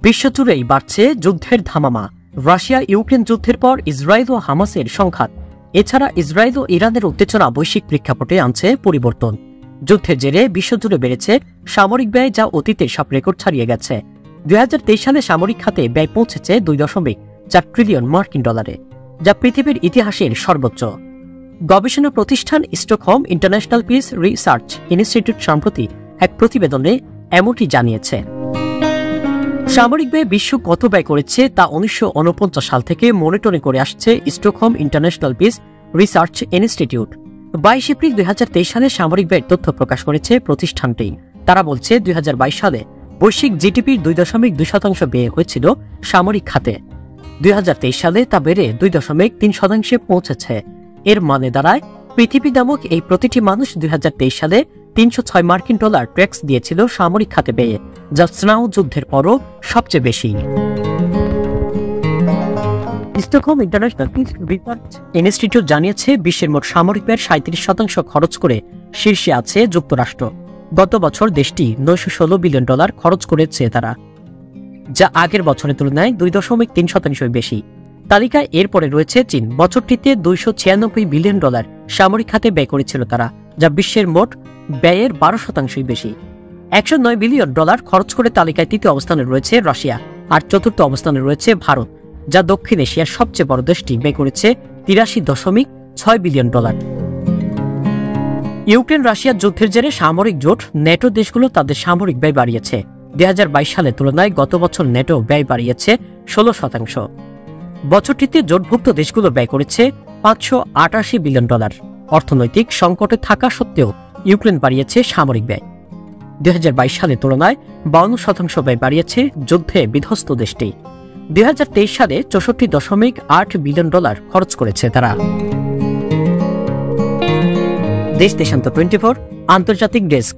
বিশ্বজুড়েই বাড়ছে যুদ্ধের ধামামা। Russia Ukraine যুদ্ধের পর ইসরায়েল ও হামাসের সংঘাত, এছাড়া ইসরায়েল ও ইরানের উত্তেজনা বৈশ্বিক প্রেক্ষাপটে আনছে পরিবর্তন। যুদ্ধের জেরে বিশ্বজুড়ে বেড়েছে সামরিক ব্যয়, যা অতীতের সব রেকর্ড ছাড়িয়ে গেছে। 2023 সালে সামরিক খাতে ব্যয় পৌঁছেছে $2.4 ট্রিলিয়ন মার্কিন ডলারে, যা পৃথিবীর ইতিহাসের সর্বোচ্চ। গবেষণা প্রতিষ্ঠান Stockholm international piece research institute সম্প্রতি এক প্রতিবেদনে এমনটি জানিয়েছে। সামরিক ব্যয় বিশ্ব কত ব্যয় করেছে তা 1949 সাল থেকে মনিটরিং করে আসছে Stockholm international piece research institute. 22 April 2023 সালে সামরিক ব্যয়ের তথ্য প্রকাশ করেছে প্রতিষ্ঠানটি। তারা বলছে 2022 সালে বৈশ্বিক জিডিপির 2.2% ব্যয় হয়েছিল সামরিক খাতে। 2023 সালে তা বেড়ে 2.3% পৌঁছেছে। এর মানে দাঁড়ায় পৃথিবী নামক এই প্রতিটি মানুষ 2023 সালে $306 মার্কিন ট্যাক্স দিয়েছিল সামরিক খাতে ব্যয়ে, যা স্নাউ যুদ্ধের পরও সবচেয়ে বেশি। Stockholm international piece research institute জানিয়েছে, বিশ্বের মোট সামরিক ব্যয়ের 37% খরচ করে শীর্ষে আছে যুক্তরাষ্ট্র। গত বছর দেশটি $916 বিলিয়ন খরচ করেছে তারা, যা আগের বছরের তুলনায় 2.3% বেশি। তালিকায় এরপরে রয়েছে চীন। বছরটিতে $296 বিলিয়ন সামরিক খাতে ব্যয় করেছিল তারা, যা বিশ্বের মোট ব্যয়ের 12% বেশি। $109 বিলিয়ন খরচ করে তালিকায় তৃতীয় অবস্থানে রয়েছে রাশিয়া, আর চতুর্থ অবস্থানে রয়েছে ভারত, যা দক্ষিণ এশিয়ার সবচেয়ে বড় দেশটি ব্যয় করেছে $83.6 বিলিয়ন। ইউক্রেন রাশিয়ার যুদ্ধের জেরে সামরিক জোট ন্যাটো দেশগুলো তাদের সামরিক ব্যয় বাড়িয়েছে। 2022 সালের তুলনায় গত বছর ন্যাটো ব্যয় বাড়িয়েছে 16%। বছরটিতে জোটভুক্ত দেশগুলো ব্যয় করেছে $588 বিলিয়ন। অর্থনৈতিক সংকটে থাকা সত্ত্বেও ইউক্রেন বাড়িয়েছে সামরিক ব্যয়। 2022 সালের তুলনায় 52% ব্যয় বাড়িয়েছে যুদ্ধে বিধ্বস্ত দেশটি। 2023 সালে $64.8 বিলিয়ন খরচ করেছে তারা। দেশ দেশান্তর 24 আন্তর্জাতিক ডেস্ক।